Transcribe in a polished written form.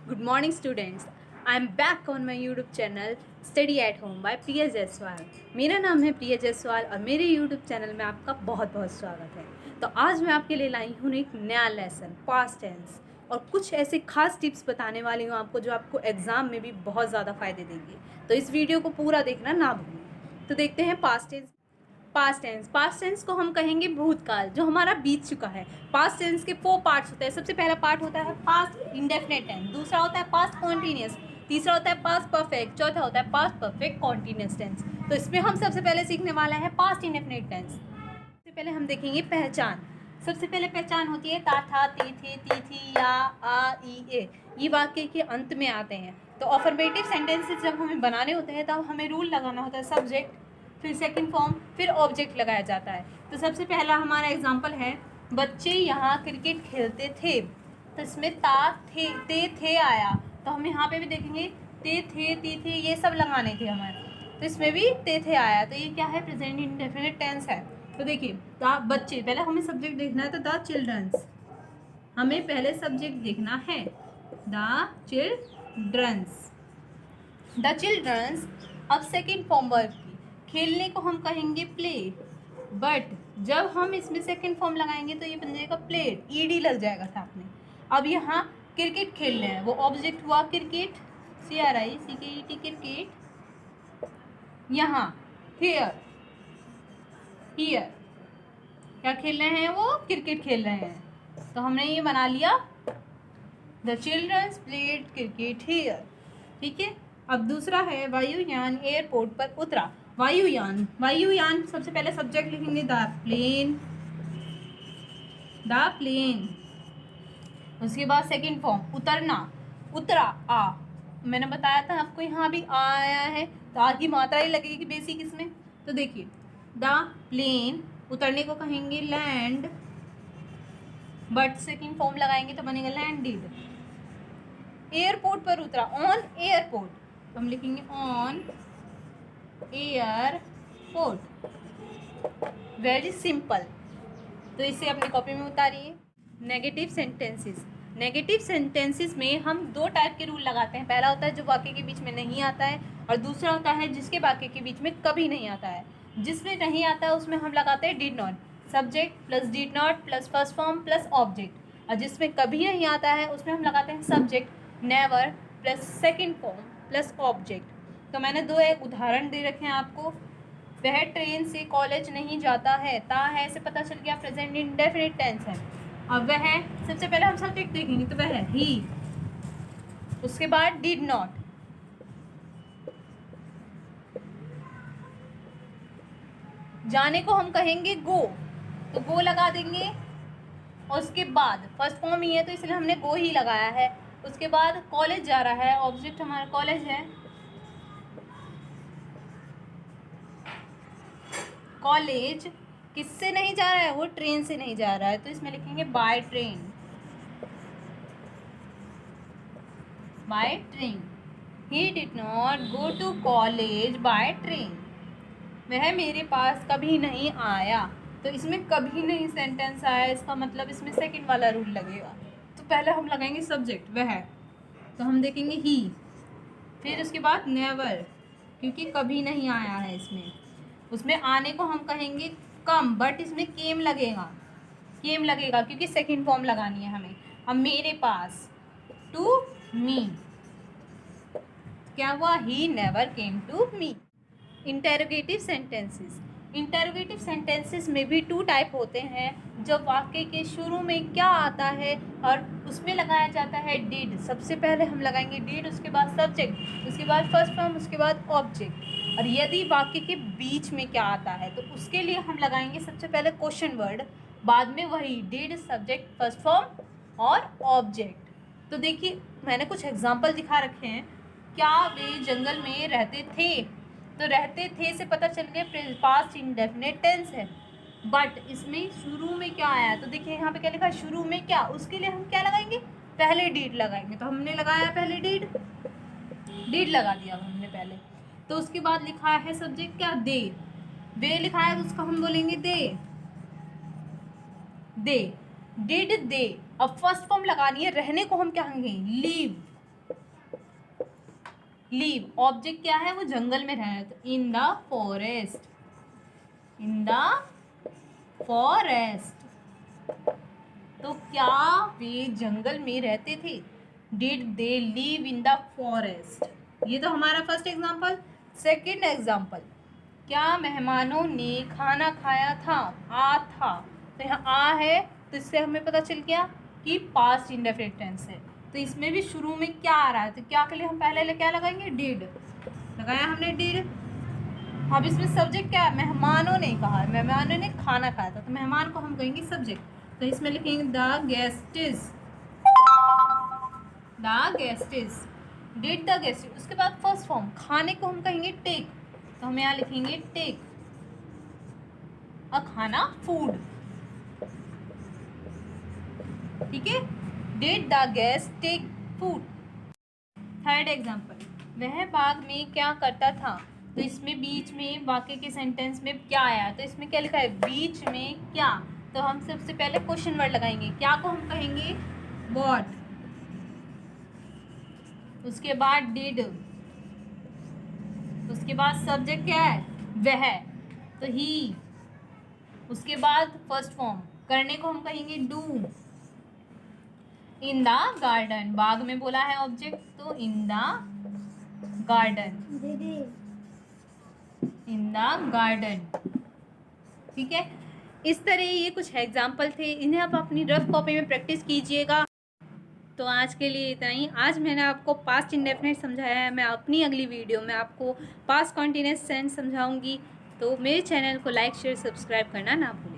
Good morning, students. I am back on my YouTube channel Study at Home by प्रिया जायसवाल। मेरा नाम है प्रिया जायसवाल और मेरे YouTube चैनल में आपका बहुत बहुत स्वागत है। तो आज मैं आपके लिए लाई हूँ एक नया लेसन पास्ट टेंस और कुछ ऐसे खास टिप्स बताने वाली हूँ आपको जो आपको एग्ज़ाम में भी बहुत ज़्यादा फ़ायदे देंगे। तो इस वीडियो को पूरा देखना ना भूलें। तो देखते हैं पास्ट टेंस को हम कहेंगे भूतकाल जो हमारा बीत चुका है। पास्ट टेंस के 4 पार्ट्स होते हैं। सबसे पहला पार्ट होता है पास्ट इंडेफिनिट टेंस, दूसरा होता है पास्ट कॉन्टिन्यूस, तीसरा होता है पास्ट परफेक्ट, चौथा होता है पास्ट परफेक्ट कॉन्टिन्यूस टेंस। तो इसमें हम सबसे पहले सीखने वाला है पास्ट इंडेफिनिट टेंस। सबसे पहले हम देखेंगे पहचान। सबसे पहले पहचान होती है ता था ती थी या आ ई ए। ये वाक्य के अंत में आते हैं। तो अफर्मेटिव सेंटेंसेस जब हमें बनाने होते हैं तब हमें रूल लगाना होता है सब्जेक्ट, फिर सेकंड फॉर्म, फिर ऑब्जेक्ट लगाया जाता है। तो सबसे पहला हमारा एग्जांपल है बच्चे यहाँ क्रिकेट खेलते थे। तो इसमें ता थे आया, तो हम यहाँ पे भी देखेंगे ते थे ती थे ये सब लगाने थे हमारे। तो इसमें भी थे आया, तो ये क्या है प्रेजेंट इंडेफिनिट टेंस है। तो देखिए द बच्चे, पहले हमें सब्जेक्ट देखना है तो द चिल्ड्रंस, हमें पहले सब्जेक्ट देखना है द चिल्ड्रंस। अब सेकंड फॉर्म वर्ब की, खेलने को हम कहेंगे प्ले, बट जब हम इसमें सेकंड फॉर्म लगाएंगे तो ये बन जाएगा प्लेड, ईडी लग जाएगा साथ में। अब यहाँ क्रिकेट खेल रहे हैं, वो ऑब्जेक्ट हुआ क्रिकेट, CRICKET क्रिकेट। यहाँ हियर क्या खेल रहे हैं, वो क्रिकेट खेल रहे हैं। तो हमने ये बना लिया the children's played cricket here. ठीक है। अब दूसरा है वायुयान एयरपोर्ट पर उतरा। वायुयान सबसे पहले सब्जेक्ट लिखेंगे द प्लेन। उसके बाद सेकंड फॉर्म उतरा आ। मैंने बताया था आपको यहाँ भी आ आया है, तो आ की मात्रा ही लगेगी बेसिक इसमें। तो देखिए द प्लेन, उतरने को कहेंगे लैंड, बट सेकंड फॉर्म लगाएंगे तो बनेगा लैंडेड। एयरपोर्ट पर उतरा, ऑन एयरपोर्ट, तो हम लिखेंगे ऑन एयरपोर्ट। Very simple. तो इसे अपनी कॉपी में उतारिए। नेगेटिव सेंटेंसेस में हम दो टाइप के रूल लगाते हैं। पहला होता है जो वाक्य के बीच में नहीं आता है, और दूसरा होता है जिसके वाक्य के बीच में कभी नहीं आता है। जिसमें नहीं आता है उसमें हम लगाते हैं did not, subject plus did not plus first form plus object. और जिसमें कभी नहीं आता है उसमें हम लगाते हैं subject never plus second form plus object. तो मैंने दो एक उदाहरण दे रखे हैं आपको। वह ट्रेन से कॉलेज नहीं जाता है, ता है से पता चल गया प्रेजेंट इंडेफिनिट टेंस है। अब वह, सबसे पहले हम सब्जेक्ट देखेंगे तो वह ही, उसके बाद डिड नॉट, जाने को हम कहेंगे गो, तो गो लगा देंगे। और उसके बाद फर्स्ट फॉर्म ही है तो इसलिए हमने गो ही लगाया है। उसके बाद कॉलेज जा रहा है, ऑब्जेक्ट हमारा कॉलेज है। कॉलेज किससे नहीं जा रहा है, वो ट्रेन से नहीं जा रहा है, तो इसमें लिखेंगे by train. He did not go to college by train. वह मेरे पास कभी नहीं आया, तो इसमें कभी नहीं सेंटेंस आया, इसका मतलब इसमें सेकंड वाला रूल लगेगा। तो पहले हम लगाएंगे सब्जेक्ट वह, तो हम देखेंगे ही, फिर उसके बाद नेवर, क्योंकि कभी नहीं आया है इसमें। उसमें आने को हम कहेंगे कम, बट इसमें केम लगेगा क्योंकि सेकंड फॉर्म लगानी है हमें। अब मेरे पास टू मी, क्या हुआ, he never came to me. Interrogative sentences में भी टू टाइप होते हैं। जब वाक्य के शुरू में क्या आता है और उसमें लगाया जाता है डिड। सबसे पहले हम लगाएंगे डिड, उसके बाद सब्जेक्ट, उसके बाद फर्स्ट फॉर्म, उसके बाद ऑब्जेक्ट। और यदि वाक्य के बीच में क्या आता है तो उसके लिए हम लगाएंगे सबसे पहले क्वेश्चन वर्ड, बाद में वही डिड, सब्जेक्ट, फर्स्ट फॉर्म और ऑब्जेक्ट। तो देखिए मैंने कुछ एग्जाम्पल दिखा रखे हैं। क्या वे जंगल में रहते थे, तो रहते थे से पता चल गया पास्ट इंडेफिनिट टेंस है। बट इसमें शुरू में क्या आया, तो देखिए यहाँ पे क्या लिखा है, शुरू में क्या, उसके लिए हम क्या लगाएंगे, पहले डीड लगाएंगे। तो हमने लगाया पहले डीड लगा दिया हमने पहले। तो उसके बाद लिखा है सब्जेक्ट क्या, दे, वे लिखा है तो उसका हम बोलेंगे दे डिड दे। अब फर्स्ट फॉर्म लगानी है, रहने को हम क्या कहेंगे, लीव, लीव, ऑब्जेक्ट क्या है, वो जंगल में रह रहा है, तो in the forest, in the forest. तो क्या वे जंगल में रहते थे? Did they live in the forest? ये तो हमारा फर्स्ट एग्जाम्पल। सेकेंड एग्जाम्पल, क्या मेहमानों ने खाना खाया था? आ था, तो यहाँ आ है, तो इससे हमें पता चल गया कि पास्ट इंडेफिनिट टेंस है। तो इसमें भी शुरू में क्या आ रहा है, तो क्या के लिए हम पहले क्या लगाएंगे? डिड लगाया हमने, डिड। अब इसमें सब्जेक्ट क्या है? मेहमानों ने कहा, मेहमानों ने खाना खाया था, तो मेहमान को हम कहेंगे सब्जेक्ट, तो इसमें लिखेंगे द गेस्टिस, द गेस्टिस, डिड द गेस्टिस। उसके बाद फर्स्ट फॉर्म खाने को हम कहेंगे टेक, तो हम यहाँ लिखेंगे टेक अ खाना, फूड। ठीक है, did the guest take food. Third example, वह बाग में क्या करता था? तो इसमें बीच में वाक्य के सेंटेंस में क्या आया, तो इसमें क्या लिखा है? बीच में क्या, तो हम सबसे पहले क्वेश्चन वर्ड लगाएंगे, क्या को हम कहेंगे? व्हाट। उसके बाद डिड, उसके बाद सब्जेक्ट क्या है? वह, तो ही। उसके बाद फर्स्ट फॉर्म करने को हम कहेंगे डू। इन द गार्डन, बाग में बोला है ऑब्जेक्ट, तो in the garden, in the garden. ठीक है, इस तरह ये कुछ एग्जाम्पल थे, इन्हें आप अपनी रफ कॉपी में प्रैक्टिस कीजिएगा। तो आज के लिए इतना ही। आज मैंने आपको पास्ट इंडेफिनिट समझाया है, मैं अपनी अगली वीडियो में आपको पास्ट कॉन्टिन्यूअस टेंस समझाऊंगी। तो मेरे चैनल को लाइक शेयर सब्सक्राइब करना ना भूलें।